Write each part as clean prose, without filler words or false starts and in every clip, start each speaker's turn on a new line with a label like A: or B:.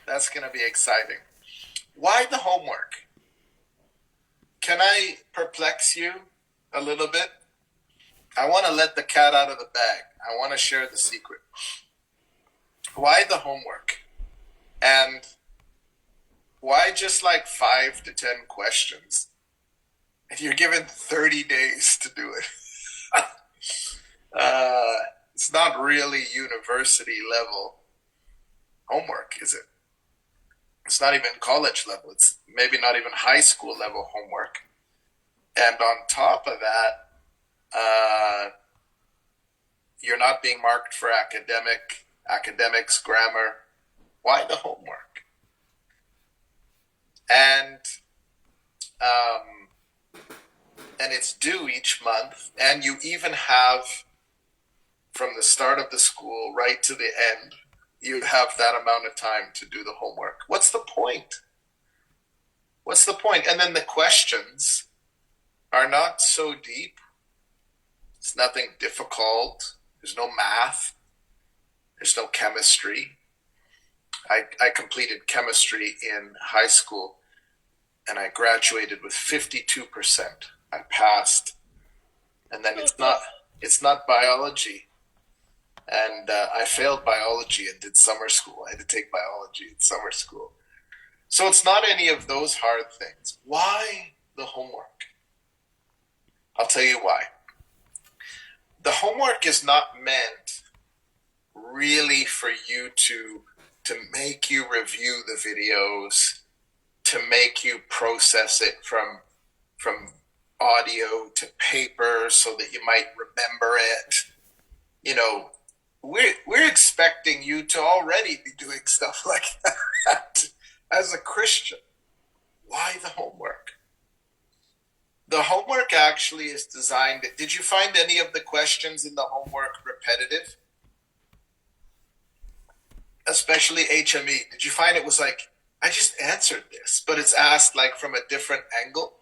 A: That's going to be exciting. Why the homework? Can I perplex you a little bit? I want to let the cat out of the bag. I want to share the secret. Why the homework? And why just like 5 to 10 questions? And you're given 30 days to do it. uh, it's not really university level homework, is it? It's not even college level. It's maybe not even high school level homework. And on top of that, you're not being marked for academics, grammar. Why the homework? And um, and it's due each month, and you even have from the start of the school right to the end, you have that amount of time to do the homework. What's the point? What's the point? And then the questions are not so deep. It's nothing difficult. There's no math. There's no chemistry. I completed chemistry in high school and I graduated with 52%. I passed. And then it's not biology. And I failed biology and did summer school. I had to take biology in summer school. So it's not any of those hard things. Why the homework? I'll tell you why. The homework is not meant really for you to make you review the videos, to make you process it from audio to paper so that you might remember it. You know, we're expecting you to already be doing stuff like that as a Christian. Why the homework? The homework actually is designed. Did you find any of the questions in the homework repetitive? Especially HME. Did you find it was like, I just answered this, but it's asked like from a different angle?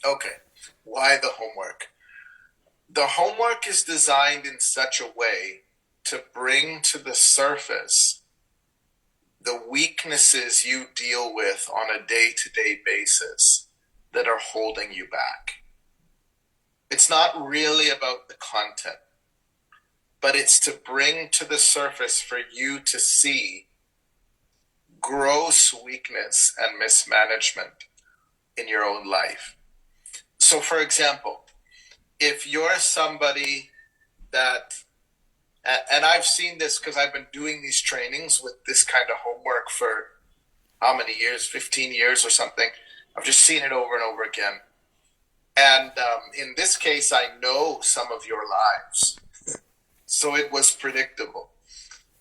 A: Okay. Why the homework? The homework is designed in such a way to bring to the surface the weaknesses you deal with on a day-to-day basis that are holding you back. It's not really about the content, but it's to bring to the surface for you to see gross weakness and mismanagement in your own life. So, for example, if you're somebody that, and I've seen this because I've been doing these trainings with this kind of homework for how many years, 15 years or something. I've just seen it over and over again. And in this case, I know some of your lives. So it was predictable.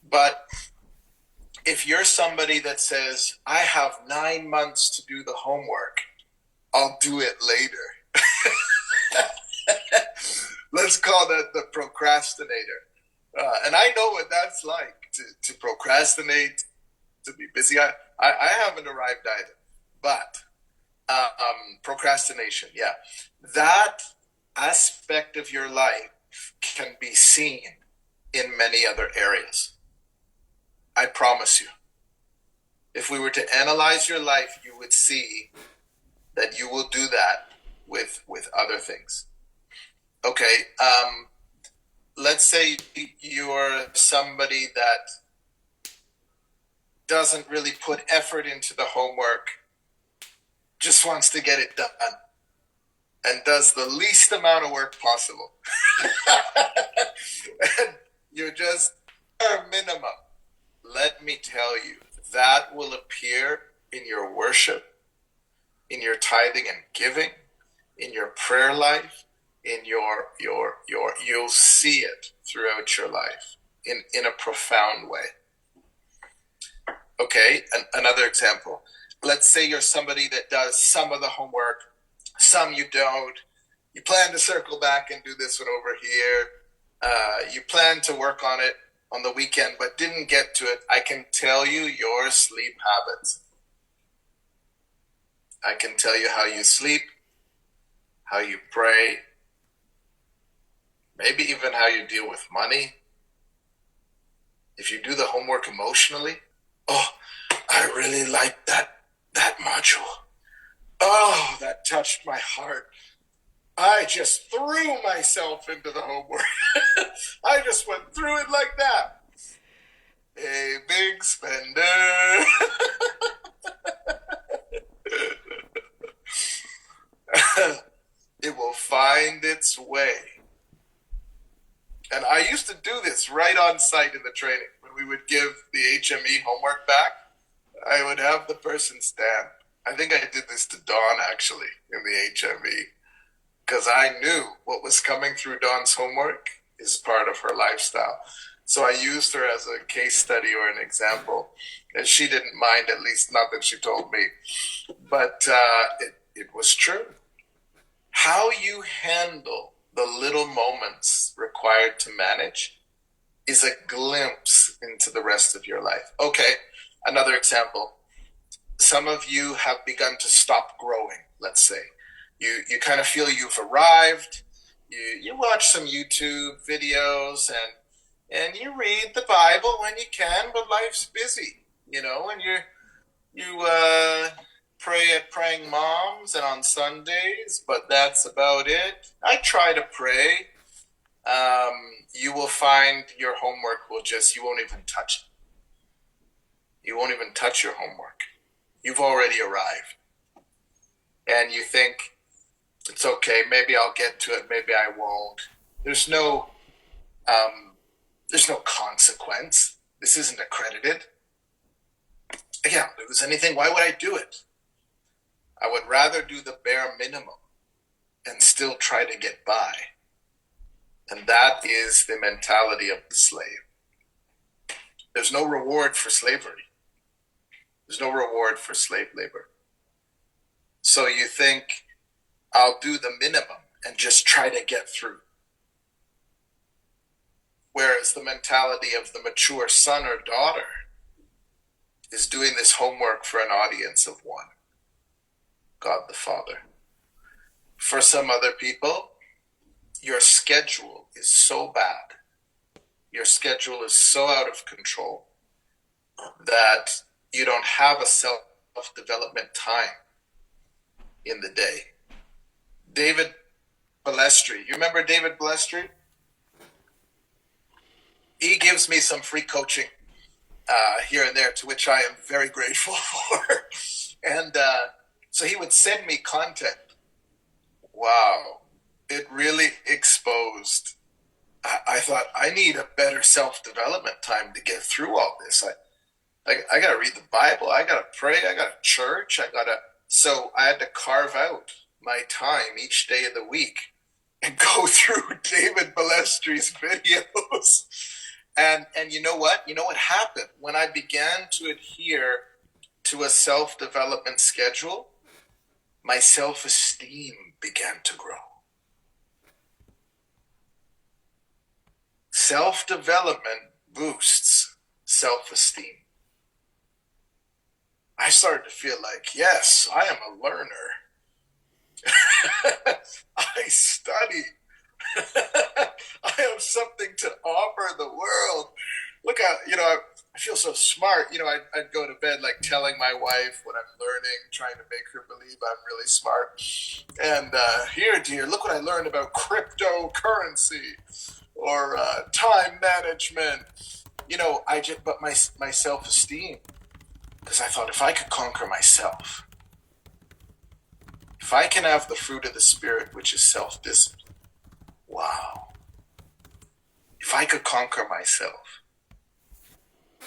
A: But if you're somebody that says, I have 9 months to do the homework, I'll do it later. Let's call that the procrastinator. And I know what that's like to procrastinate, to be busy. I haven't arrived either. But procrastination, yeah. That aspect of your life can be seen in many other areas. I promise you. If we were to analyze your life, you would see that you will do that with other things. Okay, let's say you're somebody that doesn't really put effort into the homework, just wants to get it done, and does the least amount of work possible. And you're just bare minimum. Let me tell you, that will appear in your worship, in your tithing and giving, in your prayer life, in your you'll see it throughout your life in a profound way. Okay, another example. Let's say you're somebody that does some of the homework, some you don't. You plan to circle back and do this one over here. You plan to work on it on the weekend, but didn't get to it. I can tell you your sleep habits. I can tell you how you sleep, how you pray, maybe even how you deal with money. If you do the homework emotionally, Oh, I really liked that module. Oh, that touched my heart. I just threw myself into the homework. I just went through it like that. A big spender. It will find its way. And I used to do this right on site in the training. When we would give the HME homework back, I would have the person stand. I think I did this to Dawn actually in the HME because I knew what was coming through Dawn's homework is part of her lifestyle. So I used her as a case study or an example, and she didn't mind, at least not that she told me. But it was true. How you handle the little moments required to manage is a glimpse into the rest of your life. Okay, another example. Some of you have begun to stop growing, let's say. You kind of feel you've arrived. You watch some YouTube videos and you read the Bible when you can, but life's busy, and you pray at Praying Moms and on Sundays, but that's about it. I try to pray. You will find your homework you won't even touch it. You won't even touch your homework. You've already arrived. And you think, it's okay, maybe I'll get to it, maybe I won't. There's no consequence. This isn't accredited. Again, if there's anything, why would I do it? I would rather do the bare minimum and still try to get by. And that is the mentality of the slave. There's no reward for slavery. There's no reward for slave labor. So you think, I'll do the minimum and just try to get through. Whereas the mentality of the mature son or daughter is doing this homework for an audience of one, God the Father. For some other people, your schedule is so bad, your schedule is so out of control that you don't have a self-development time in the day. David Balestri, you remember David Balestri? He gives me some free coaching here and there, to which I am very grateful for. And so he would send me content. Wow, it really exposed. I thought, I need a better self-development time to get through all this. I got to read the Bible. I got to pray. I got to church. So I had to carve out my time each day of the week and go through David Balestri's videos. And you know what? You know what happened? When I began to adhere to a self-development schedule, my self-esteem began to grow. Self-development boosts self-esteem. I started to feel like, yes, I am a learner. I study. I have something to offer the world. Look at, I feel so smart. I'd go to bed like telling my wife what I'm learning, trying to make her believe I'm really smart. And here, dear, look what I learned about cryptocurrency or time management. But my self-esteem, because I thought if I could conquer myself, if I can have the fruit of the Spirit, which is self-discipline, wow. If I could conquer myself.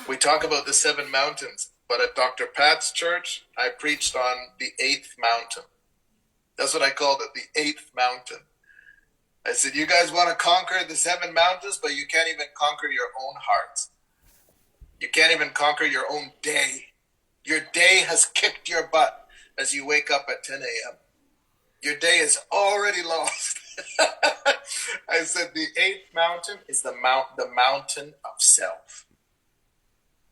A: We talk about the 7 mountains, but at Dr. Pat's church, I preached on the 8th mountain. That's what I called it, the 8th mountain. I said, you guys want to conquer the 7 mountains, but you can't even conquer your own hearts. You can't even conquer your own day. Your day has kicked your butt as you wake up at 10 a.m. Your day is already lost. I said the 8th mountain is the mountain of self.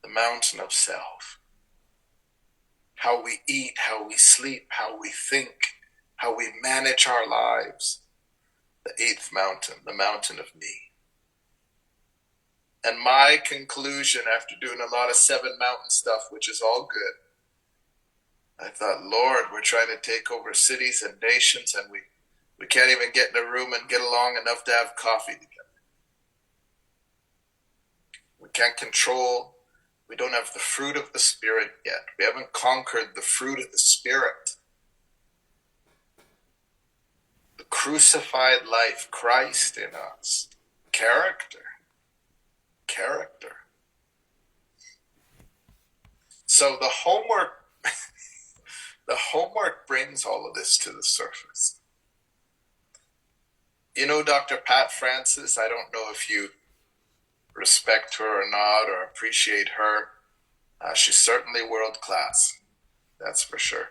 A: The mountain of self. How we eat, how we sleep, how we think, how we manage our lives. The 8th mountain, the mountain of me. And my conclusion after doing a lot of Seven Mountain stuff, which is all good, I thought, Lord, we're trying to take over cities and nations, and we can't even get in a room and get along enough to have coffee together. We can't control. We don't have the fruit of the Spirit yet. We haven't conquered the fruit of the Spirit. The crucified life, Christ in us. Character. So the homework brings all of this to the surface. You know, Dr. Pat Francis, I don't know if you respect her or not, or appreciate her. She's certainly world class, that's for sure.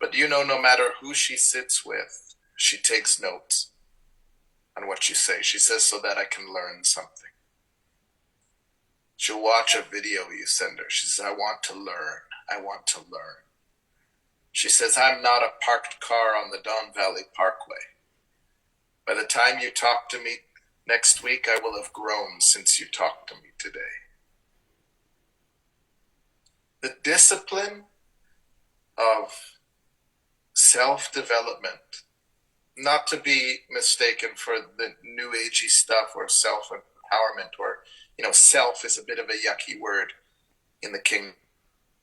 A: But you know, no matter who she sits with, she takes notes on what you say. She says, so that I can learn something. She'll watch a video you send her. She says, I want to learn. I want to learn. She says, I'm not a parked car on the Don Valley Parkway. By the time you talk to me next week, I will have grown since you talked to me today. The discipline of self-development, not to be mistaken for the new agey stuff or self-empowerment, or, you know, self is a bit of a yucky word in the kingdom,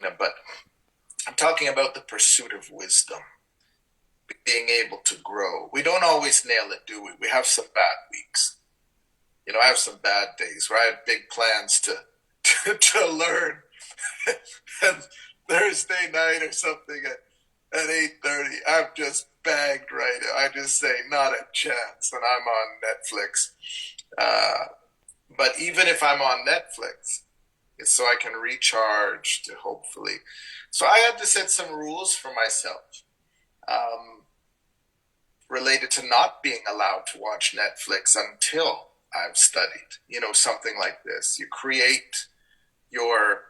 A: but I'm talking about the pursuit of wisdom, being able to grow. We don't always nail it, do we? We have some bad weeks. You know, I have some bad days where I have big plans to learn. And Thursday night or something at 8:30, I'm just bagged right. I just say, not a chance, and I'm on Netflix. But even if I'm on Netflix, it's so I can recharge to hopefully. So I had to set some rules for myself related to not being allowed to watch Netflix until I've studied. You know, something like this. You create your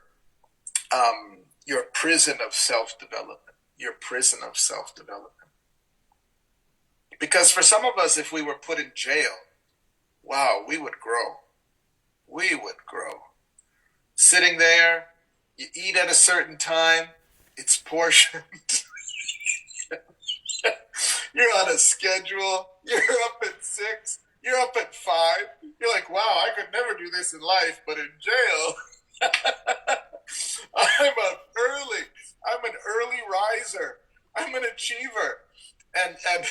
A: prison of self-development. Your prison of self-development. Because for some of us, if we were put in jail, wow, we would grow. We would grow. Sitting there, you eat at a certain time, it's portioned. You're on a schedule. You're up at 6. You're up at 5. You're like, wow, I could never do this in life, but in jail, I'm up early. I'm an early riser. I'm an achiever. And and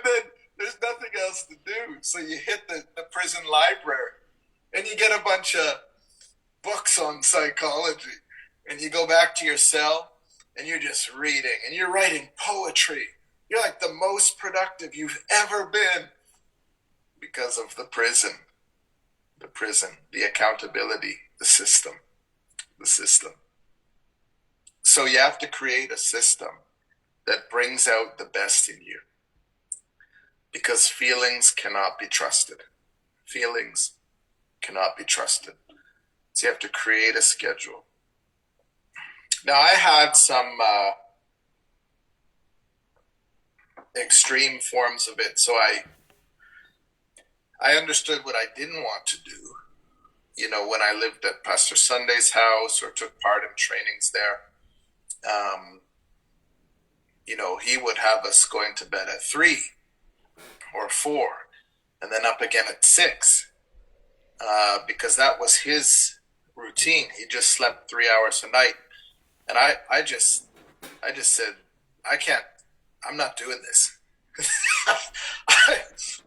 A: then there's nothing else to do. So you hit the prison library and you get a bunch of books on psychology. And you go back to your cell and you're just reading and you're writing poetry. You're like the most productive you've ever been because of the prison, the accountability, the system. So you have to create a system that brings out the best in you, because feelings cannot be trusted. Feelings cannot be trusted. So you have to create a schedule. Now, I had some extreme forms of it, so I understood what I didn't want to do. You know, when I lived at Pastor Sunday's house or took part in trainings there, you know, he would have us going to bed at 3 or 4 and then up again at 6 because that was his routine. He just slept 3 hours a night. And I just said, I'm not doing this.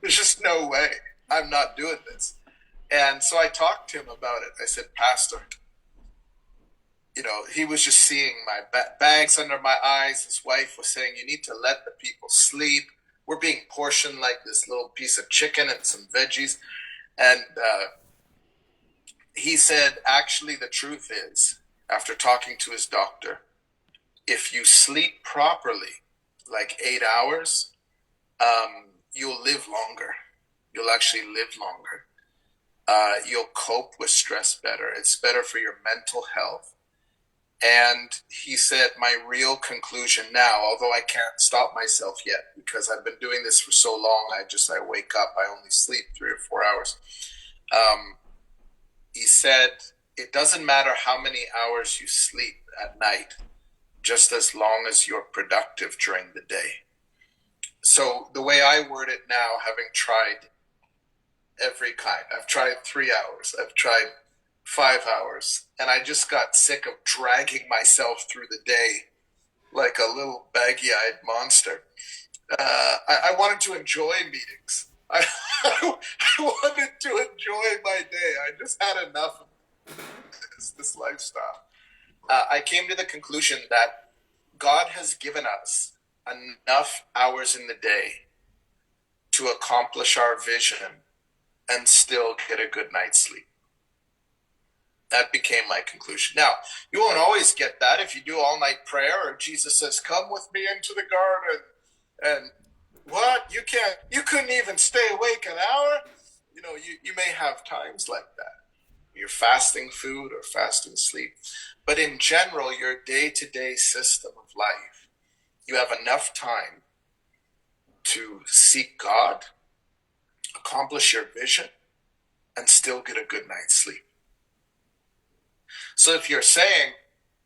A: There's just no way. I'm not doing this. And so I talked to him about it. I said, Pastor, you know, he was just seeing my bags under my eyes. His wife was saying, you need to let the people sleep. We're being portioned like this little piece of chicken and some veggies. And he said, actually, the truth is, after talking to his doctor, if you sleep properly, like 8 hours, you'll live longer. You'll actually live longer. You'll cope with stress better. It's better for your mental health. And he said, my real conclusion now, although I can't stop myself yet because I've been doing this for so long, I wake up, I only sleep 3 or 4 hours. He said, it doesn't matter how many hours you sleep at night, just as long as you're productive during the day. So the way I word it now, having tried every kind, I've tried 3 hours, I've tried 5 hours, and I just got sick of dragging myself through the day like a little baggy-eyed monster. I wanted to enjoy meetings. I wanted to enjoy my day. I just had enough of this lifestyle. I came to the conclusion that God has given us enough hours in the day to accomplish our vision and still get a good night's sleep. That became my conclusion. Now, you won't always get that if you do all-night prayer, or Jesus says, come with me into the garden. And what? You couldn't even stay awake an hour? You may have times like that. You're fasting food or fasting sleep. But in general, your day-to-day system of life, you have enough time to seek God, accomplish your vision, and still get a good night's sleep. So if you're saying,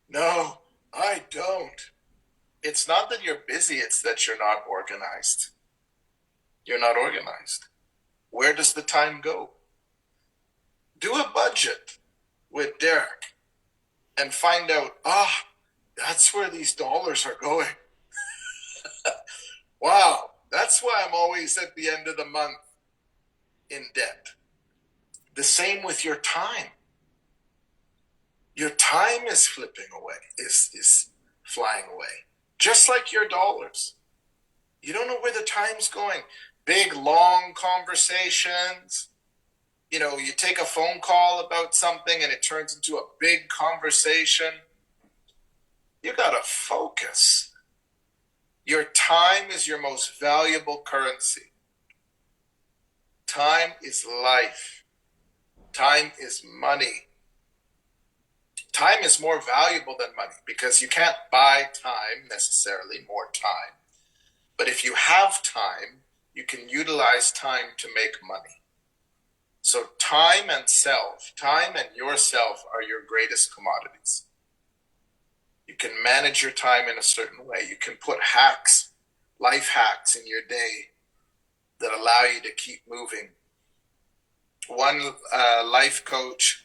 A: no, I don't, it's not that you're busy, it's that you're not organized. You're not organized. Where does the time go? Do a budget with Derek and find out, that's where these dollars are going. Wow, that's why I'm always at the end of the month in debt. The same with your time. Your time is flipping away, is flying away. Just like your dollars. You don't know where the time's going. Big, long conversations. You take a phone call about something and it turns into a big conversation. You gotta focus. Your time is your most valuable currency. Time is life. Time is money. Time is more valuable than money because you can't buy time necessarily, more time. But if you have time, you can utilize time to make money. So time and yourself are your greatest commodities. You can manage your time in a certain way. You can put life hacks in your day that allow you to keep moving. One life coach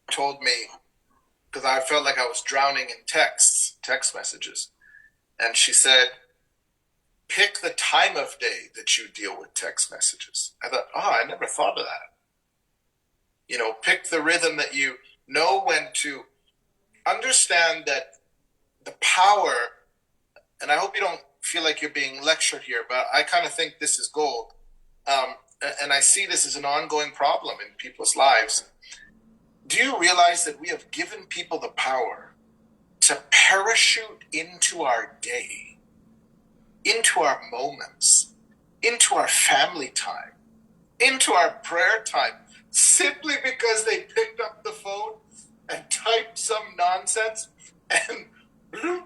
A: told me, because I felt like I was drowning in text messages. And she said, pick the time of day that you deal with text messages. I thought, I never thought of that. Pick the rhythm that you know when to understand that the power, and I hope you don't feel like you're being lectured here, but I kind of think this is gold. And I see this as an ongoing problem in people's lives. Do you realize that we have given people the power to parachute into our day, into our moments, into our family time, into our prayer time, simply because they picked up the phone and typed some nonsense and bloop.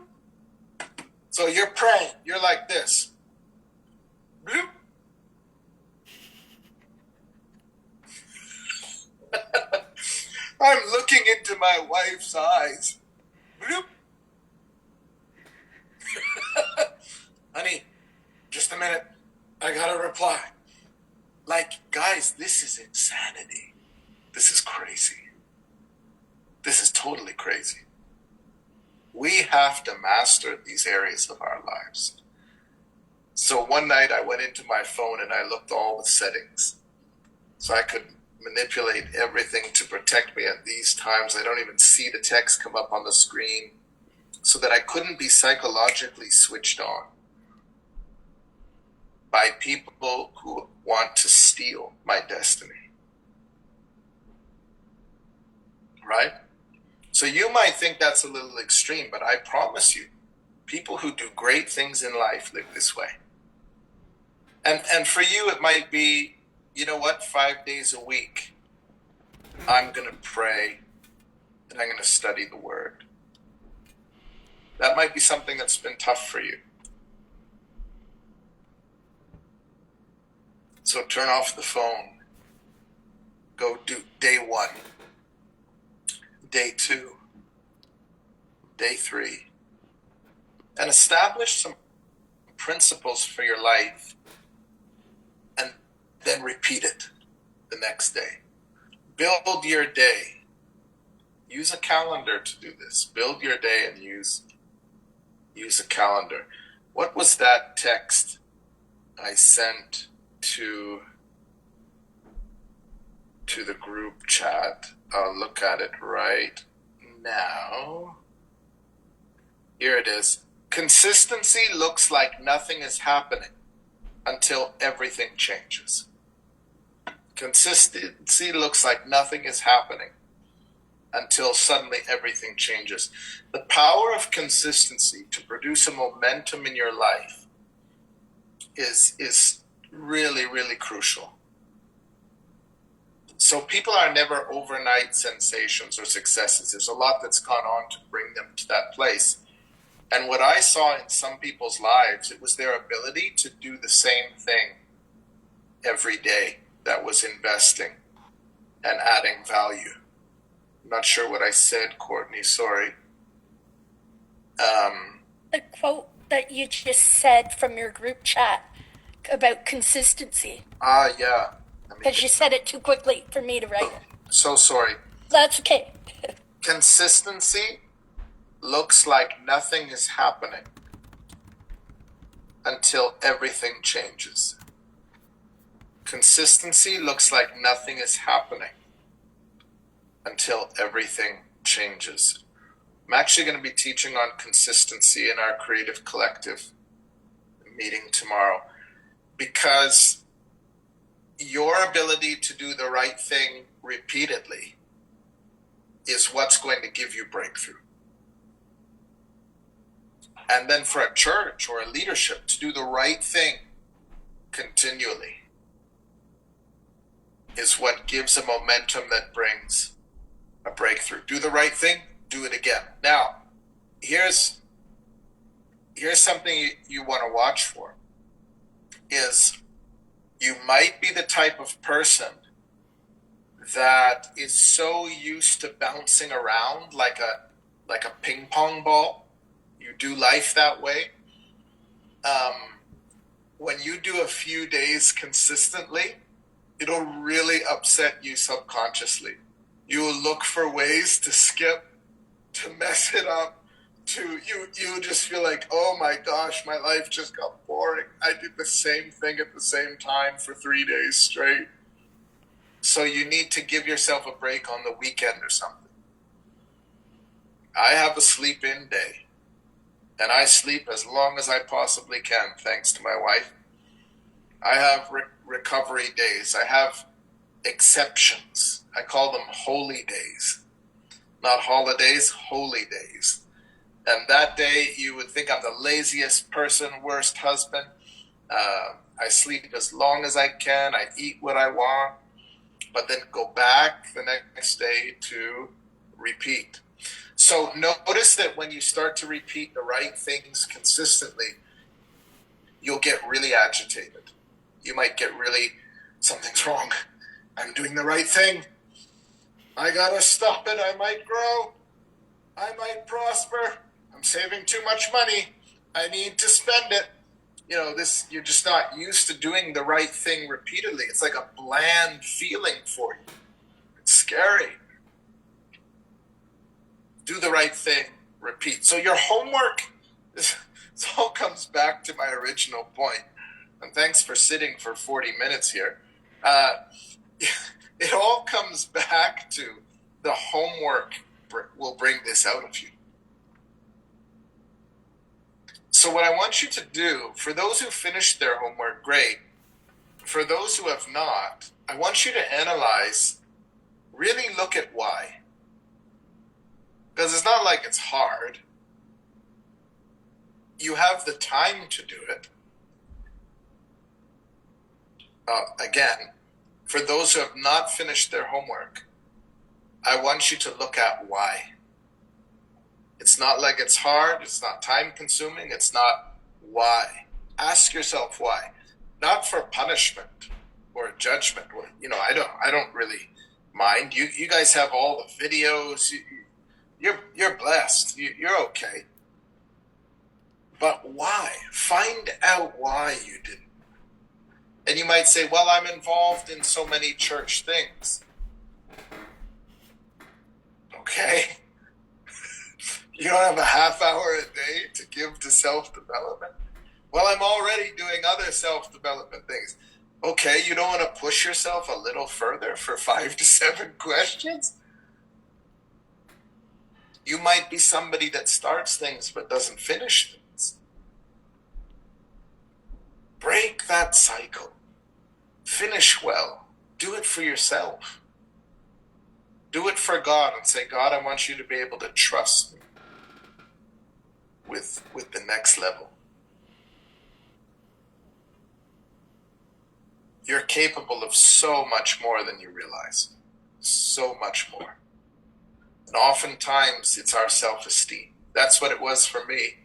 A: So you're praying, you're like this. Bloop. I'm looking into my wife's eyes. Bloop. Honey, just a minute. I gotta reply. Like, guys, this is insanity. This is crazy. This is totally crazy. We have to master these areas of our lives. So one night I went into my phone and I looked all the settings so I could manipulate everything to protect me at these times. I don't even see the text come up on the screen so that I couldn't be psychologically switched on by people who want to steal my destiny. Right? So you might think that's a little extreme, but I promise you, people who do great things in life live this way. And for you, it might be, 5 days a week, I'm going to pray and I'm going to study the Word. That might be something that's been tough for you. So turn off the phone. Go do day 1, day 2, day 3, and establish some principles for your life, and then repeat it the next day. Build your day. Use a calendar to do this. Build your day and use a calendar. What was that text I sent to the group chat? I'll look at it right now. Here it is. Consistency looks like nothing is happening until everything changes. Consistency looks like nothing is happening until suddenly everything changes. The power of consistency to produce a momentum in your life is really, really crucial. So people are never overnight sensations or successes. There's a lot that's gone on to bring them to that place. And what I saw in some people's lives, it was their ability to do the same thing every day that was investing and adding value. I'm not sure what I said, Courtney, sorry.
B: The quote that you just said from your group chat about consistency.
A: Yeah.
B: Because you said it too quickly for me to write it.
A: So sorry.
B: That's okay.
A: Consistency looks like nothing is happening until everything changes. Consistency looks like nothing is happening until everything changes. I'm actually going to be teaching on consistency in our Creative Collective meeting tomorrow, because your ability to do the right thing repeatedly is what's going to give you breakthrough. And then for a church or a leadership to do the right thing continually is what gives a momentum that brings a breakthrough. Do the right thing, do it again. Now, here's something you want to watch for, is you might be the type of person that is so used to bouncing around like a ping pong ball. You do life that way. When you do a few days consistently, it'll really upset you subconsciously. You will look for ways to skip, to mess it up, you just feel like, oh my gosh, my life just got boring. I did the same thing at the same time for 3 days straight. So you need to give yourself a break on the weekend or something. I have a sleep-in day, and I sleep as long as I possibly can, thanks to my wife. I have recovery days. I have exceptions. I call them holy days. Not holidays, holy days. And that day, you would think I'm the laziest person, worst husband. I sleep as long as I can. I eat what I want, but then go back the next day to repeat. So notice that when you start to repeat the right things consistently, you'll get really agitated. You might get really, something's wrong. I'm doing the right thing. I gotta stop it. I might grow. I might prosper. I'm saving too much money. I need to spend it. You know, you're just not used to doing the right thing repeatedly. It's like a bland feeling for you. It's scary. Do the right thing, repeat. So your homework, this all comes back to my original point. And thanks for sitting for 40 minutes here. It all comes back to the homework will bring this out of you. So what I want you to do, for those who finished their homework, great. For those who have not, I want you to analyze, really look at why. Because it's not like it's hard. You have the time to do it. Again, for those who have not finished their homework, I want you to look at why. It's not like it's hard. It's not time consuming. It's not why. Ask yourself why. Not for punishment or judgment. Or, I don't really mind. You guys have all the videos. You're blessed. You're okay. But why? Find out why you didn't. And you might say, well, I'm involved in so many church things. Okay. You don't have a half hour a day to give to self-development? Well, I'm already doing other self-development things. Okay, you don't want to push yourself a little further for 5 to 7 questions? You might be somebody that starts things but doesn't finish things. Break that cycle. Finish well. Do it for yourself. Do it for God and say, God, I want you to be able to trust me with the next level. You're capable of so much more than you realize. So much more. And oftentimes it's our self-esteem. That's what it was for me.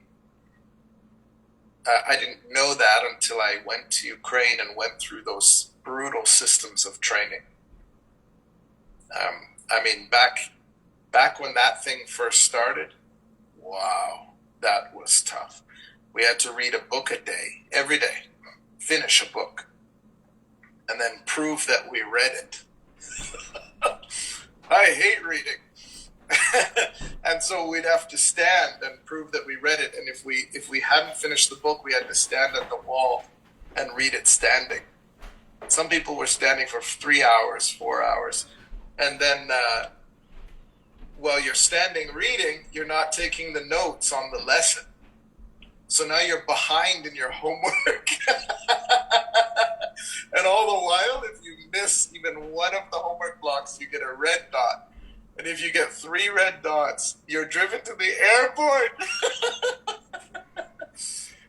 A: I didn't know that until I went to Ukraine and went through those brutal systems of training. Back when that thing first started, wow, that was tough. We had to read a book a day, every day, finish a book, and then prove that we read it. I hate reading. And so we'd have to stand and prove that we read it. And if we hadn't finished the book, we had to stand at the wall and read it standing. Some people were standing for 3 hours, 4 hours. And then while you're standing reading, you're not taking the notes on the lesson. So now you're behind in your homework. And all the while, if you miss even one of the homework blocks, you get a red dot. And if you get 3 red dots, you're driven to the airport.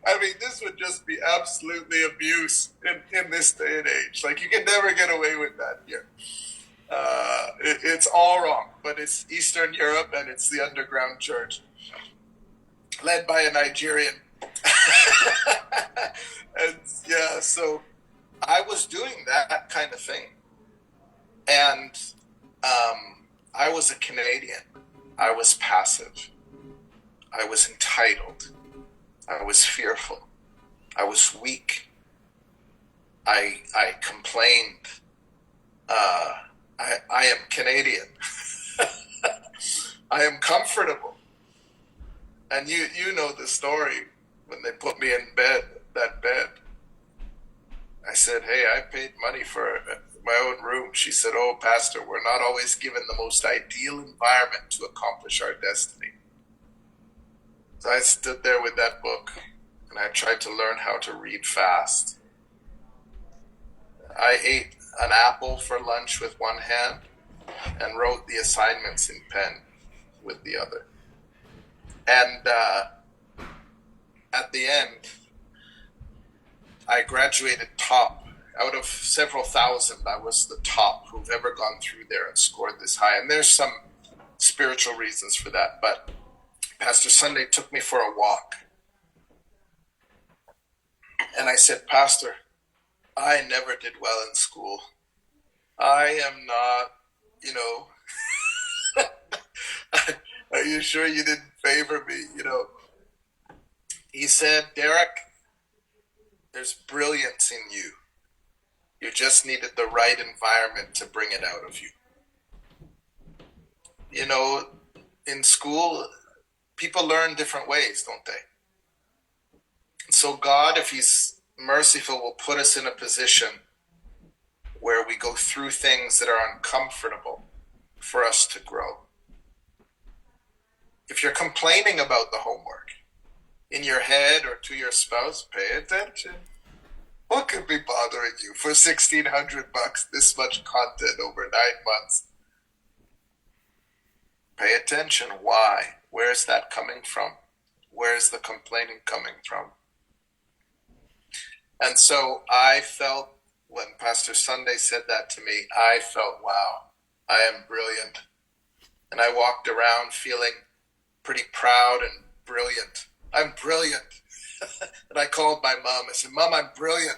A: I mean, this would just be absolutely abuse in this day and age. Like, you can never get away with that here. It's all wrong, but it's Eastern Europe and it's the underground church led by a Nigerian. And yeah, so I was doing that kind of thing. And I was a Canadian. I was passive. I was entitled. I was fearful. I was weak. I complained. I am Canadian. I am comfortable. And you know the story when they put me in that bed. I said, hey, I paid money for my own room. She said, oh, Pastor, we're not always given the most ideal environment to accomplish our destiny. So I stood there with that book and I tried to learn how to read fast. I ate an apple for lunch with one hand and wrote the assignments in pen with the other. And at the end, I graduated top. Out of several thousand, I was the top who've ever gone through there and scored this high. And there's some spiritual reasons for that. But Pastor Sunday took me for a walk. And I said, Pastor, I never did well in school. I am not, are you sure you didn't favor me? He said, Derek, there's brilliance in you. You just needed the right environment to bring it out of you. In school, people learn different ways, don't they? So God, if he's merciful, will put us in a position where we go through things that are uncomfortable for us to grow. If you're complaining about the homework in your head or to your spouse, pay attention. What could be bothering you for $1,600, this much content over 9 months? Pay attention. Why? Where's that coming from? Where's the complaining coming from? And so I felt, when Pastor Sunday said that to me, I felt, wow, I am brilliant. And I walked around feeling pretty proud and brilliant. I'm brilliant. And I called my mom. I said, Mom, I'm brilliant.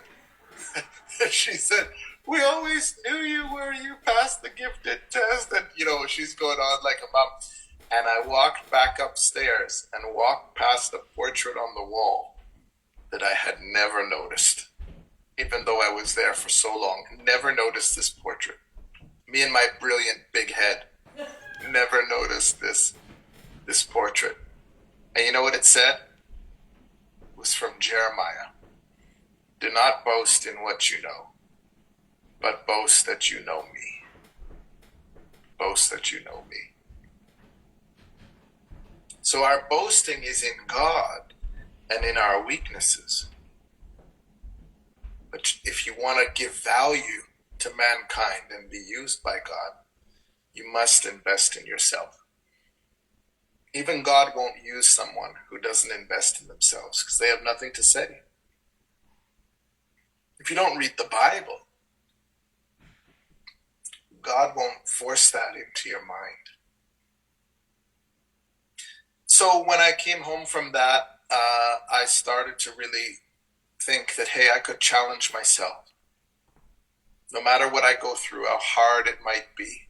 A: And she said, we always knew you were. You passed the gifted test. And, she's going on like a mom. And I walked back upstairs and walked past a portrait on the wall that I had never noticed, even though I was there for so long. Never noticed this portrait. Me and my brilliant big head never noticed this portrait. And you know what it said? It was from Jeremiah. Do not boast in what you know, but boast that you know me. Boast that you know me. So our boasting is in God and in our weaknesses. But if you want to give value to mankind and be used by God, you must invest in yourself. Even God won't use someone who doesn't invest in themselves because they have nothing to say. If you don't read the Bible, God won't force that into your mind. So when I came home from that, I started to really think that, hey, I could challenge myself. No matter what I go through, how hard it might be.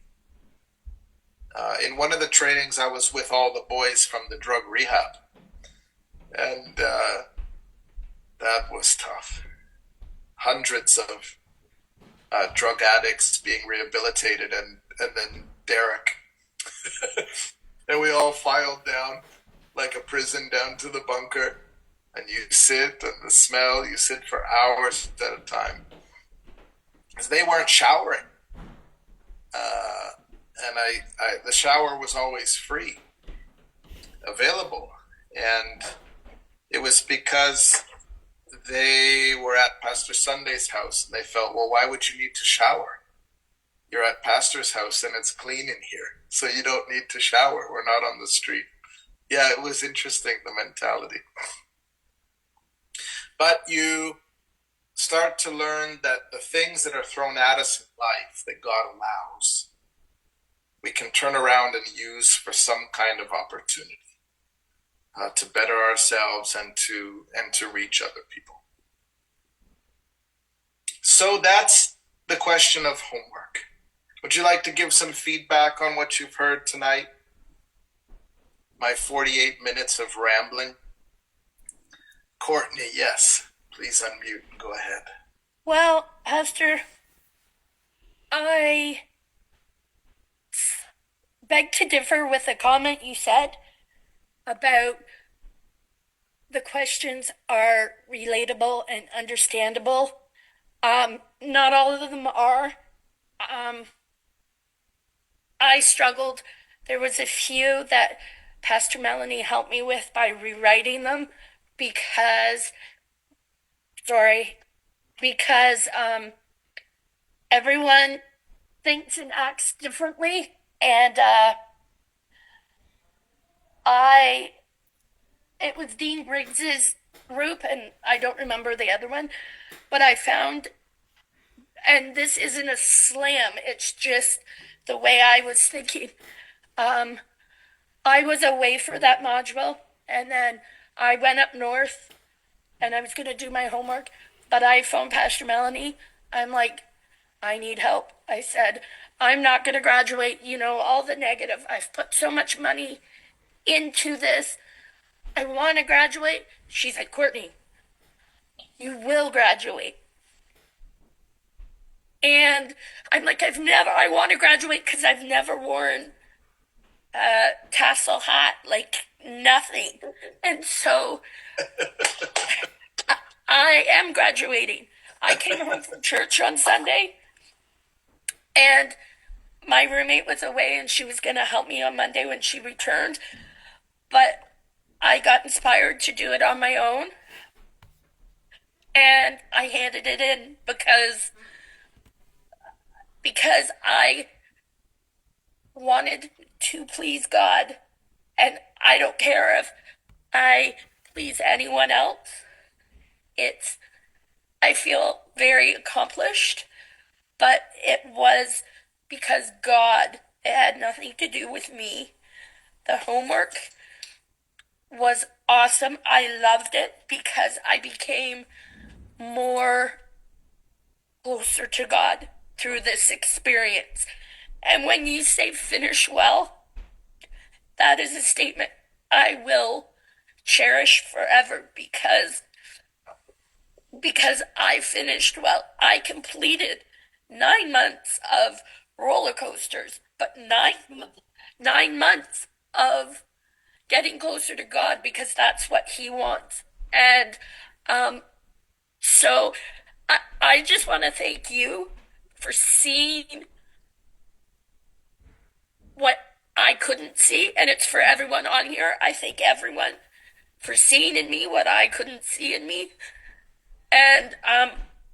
A: In one of the trainings, I was with all the boys from the drug rehab. And that was tough. Hundreds of drug addicts being rehabilitated, and then Derek. And we all filed down like a prison down to the bunker. And you sit, and the smell, you sit for hours at a time. Because they weren't showering. And the shower was always free, available. And it was because they were at Pastor Sunday's house, and they felt, well, why would you need to shower? You're at Pastor's house and it's clean in here, so you don't need to shower. We're not on the street. Yeah, it was interesting, the mentality. But you start to learn that the things that are thrown at us in life that God allows, we can turn around and use for some kind of opportunity to better ourselves and to reach other people. So that's the question of homework. Would you like to give some feedback on what you've heard tonight? My 48 minutes of rambling. Courtney, yes. Please unmute and go ahead.
B: Well, Pastor, I beg to differ with the comment you said about the questions are relatable and understandable. Not all of them are. I struggled. There was a few that Pastor Melanie helped me with by rewriting them because everyone thinks and acts differently, and it was Dean Briggs's group, and I don't remember the other one, but I found, and this isn't a slam, it's just the way I was thinking. I was away for that module, and then I went up north, and I was going to do my homework, but I phoned Pastor Melanie. I'm like, I need help. I said, I'm not going to graduate, all the negative. I've put so much money into this. I want to graduate. She said, Courtney, you will graduate. And I'm like, I want to graduate because I've never worn a tassel hat, like nothing. And so I am graduating. I came home from church on Sunday, and my roommate was away, and she was going to help me on Monday when she returned. But I got inspired to do it on my own, and I handed it in because I wanted to please God, and I don't care if I please anyone else. I feel very accomplished, but it was because God It had nothing to do with me. The homework was awesome. I loved it because I became more closer to God through this experience. And when you say finish well, that is a statement I will cherish forever because I finished well. I completed 9 months of roller coasters, but 9 months of getting closer to God because that's what He wants. And um, so I just want to thank you for seeing what I couldn't see, and it's for everyone on here. I thank everyone for seeing in me what I couldn't see in me. And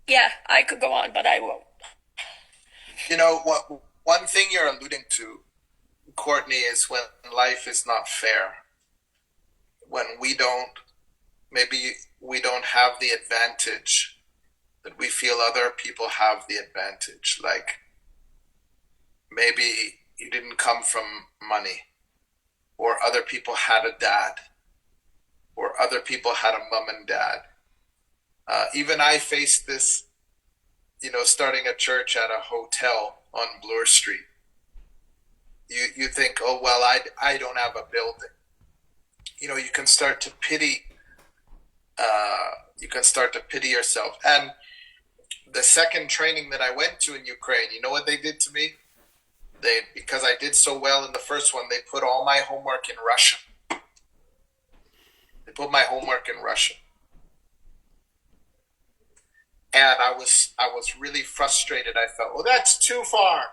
B: yeah, I could go on, but I won't.
A: You know what? One thing you're alluding to, Courtney, is when life is not fair. When maybe we don't have the advantage that we feel other people have the advantage. Like maybe you didn't come from money, or other people had a dad, or other people had a mom and dad. Even I faced this, starting a church at a hotel on Bloor Street. You think, oh well, I don't have a building. You can start to pity. You can start to pity yourself. And the second training that I went to in Ukraine, you know what they did to me? Because I did so well in the first one, they put all my homework in Russian. They put my homework in Russian. And I was really frustrated. I felt, well, that's too far.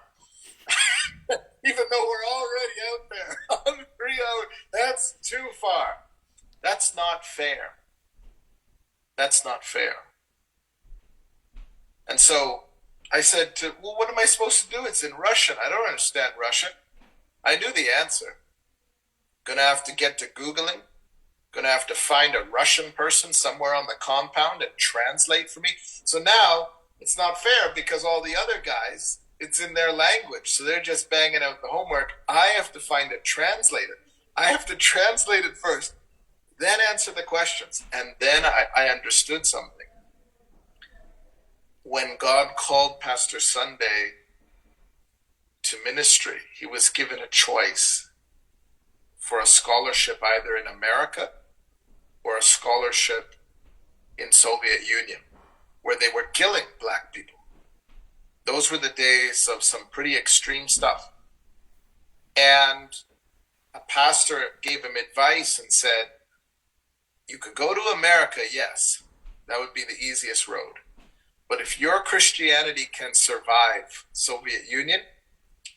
A: Even though we're already out there on 3 hours, that's too far. That's not fair. That's not fair. And so I said well, what am I supposed to do? It's in Russian. I don't understand Russian. I knew the answer. Gonna have to get to Googling. Gonna have to find a Russian person somewhere on the compound and translate for me. So now it's not fair because all the other guys, it's in their language. So they're just banging out the homework. I have to find a translator. I have to translate it first, then answer the questions. And then I understood something. When God called Pastor Sunday to ministry, he was given a choice for a scholarship either in America or a scholarship in Soviet Union, where they were killing black people. Those were the days of some pretty extreme stuff. And a pastor gave him advice and said, you could go to America, yes, that would be the easiest road. But if your Christianity can survive Soviet Union,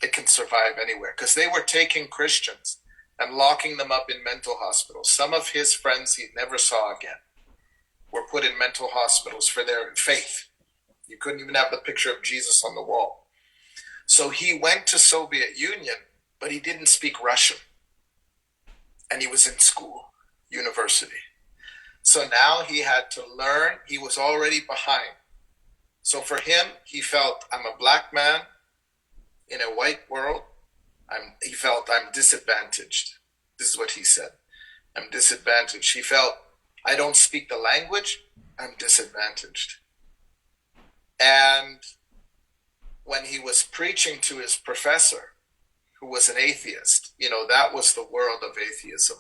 A: it can survive anywhere. Because they were taking Christians and locking them up in mental hospitals. Some of his friends he never saw again were put in mental hospitals for their faith. You couldn't even have the picture of Jesus on the wall. So he went to Soviet Union, but he didn't speak Russian. And he was in school, university. So now he had to learn. He was already behind. So for him, he felt, I'm a black man in a white world. He felt I'm disadvantaged. This is what he said. I'm disadvantaged. He felt, I don't speak the language. I'm disadvantaged. And when he was preaching to his professor, who was an atheist, that was the world of atheism.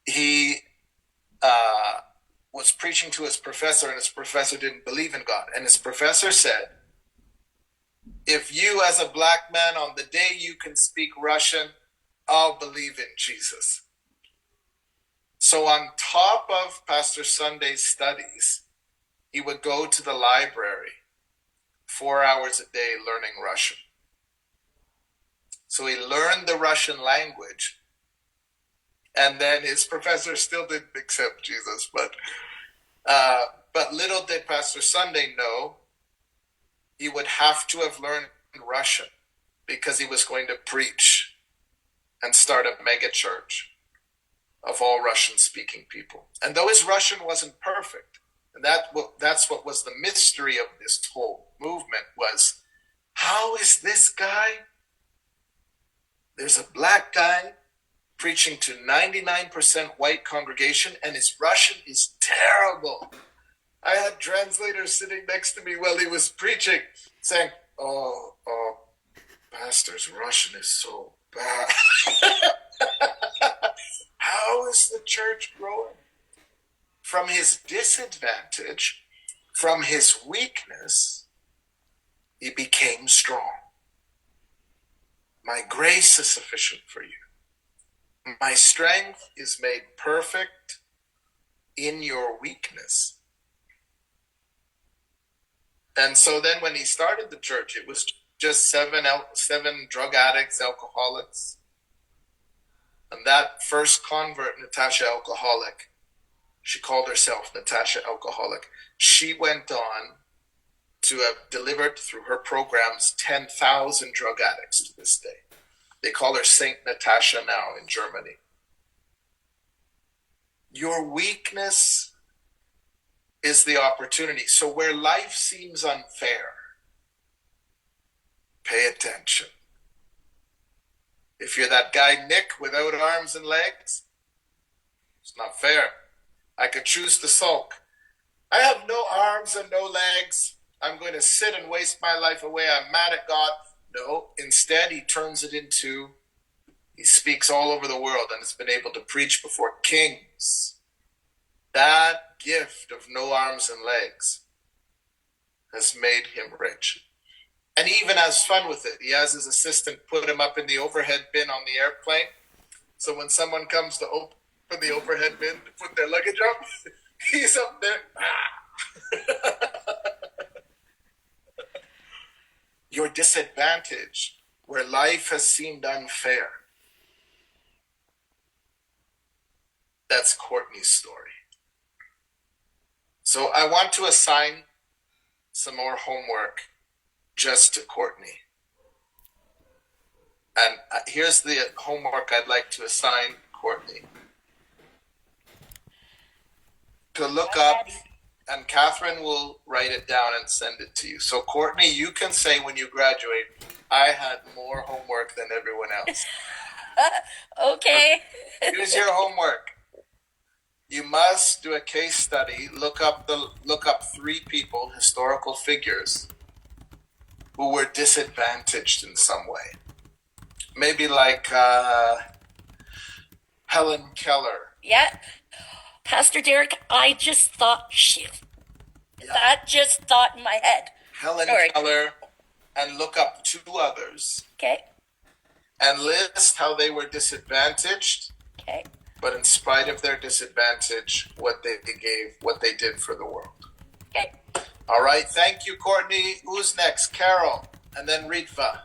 A: He was preaching to his professor, and his professor didn't believe in God. And his professor said, if you as a black man, on the day you can speak Russian, I'll believe in Jesus. So on top of Pastor Sunday's studies, he would go to the library 4 hours a day learning Russian. So he learned the Russian language. And then his professor still didn't accept Jesus. But little did Pastor Sunday know, he would have to have learned Russian because he was going to preach and start a mega church of all Russian-speaking people. And though his Russian wasn't perfect, and that's what was the mystery of this whole movement was, how is this guy there's a black guy preaching to 99% white congregation, and his Russian is terrible. I had translators sitting next to me while he was preaching, saying, Pastor's Russian is so bad. How is the church growing? From his disadvantage, from his weakness, he became strong. My grace is sufficient for you. My strength is made perfect in your weakness. And so then when he started the church, it was just seven drug addicts, alcoholics. And that first convert, Natasha Alcoholic, she called herself Natasha Alcoholic. She went on to have delivered through her programs 10,000 drug addicts to this day. They call her Saint Natasha now in Germany. Your weakness is the opportunity. So where life seems unfair, pay attention. If you're that guy Nick without arms and legs, it's not fair. I could choose to sulk. I have no arms and no legs. I'm going to sit and waste my life away. I'm mad at God. No, instead he turns it into, he speaks all over the world and has been able to preach before kings. That gift of no arms and legs has made him rich. And he even has fun with it. He has his assistant put him up in the overhead bin on the airplane. So when someone comes to open the overhead bin to put their luggage up, he's up there. Your disadvantage, where life has seemed unfair. That's Courtney's story. So I want to assign some more homework just to Courtney. And here's the homework I'd like to assign Courtney. To look up, and Catherine will write it down and send it to you. So Courtney, you can say when you graduate, I had more homework than everyone else.
B: Okay.
A: Here's your homework. You must do a case study, look up 3 people, historical figures, who were disadvantaged in some way. Maybe like Helen Keller.
B: Yeah. Pastor Derek, I just thought that just thought in my head.
A: Helen Keller, and look up 2 others.
B: Okay.
A: And list how they were disadvantaged.
B: Okay.
A: But in spite of their disadvantage, what they did for the world.
B: Okay.
A: All right. Thank you, Courtney. Who's next? Carol, and then Ritva.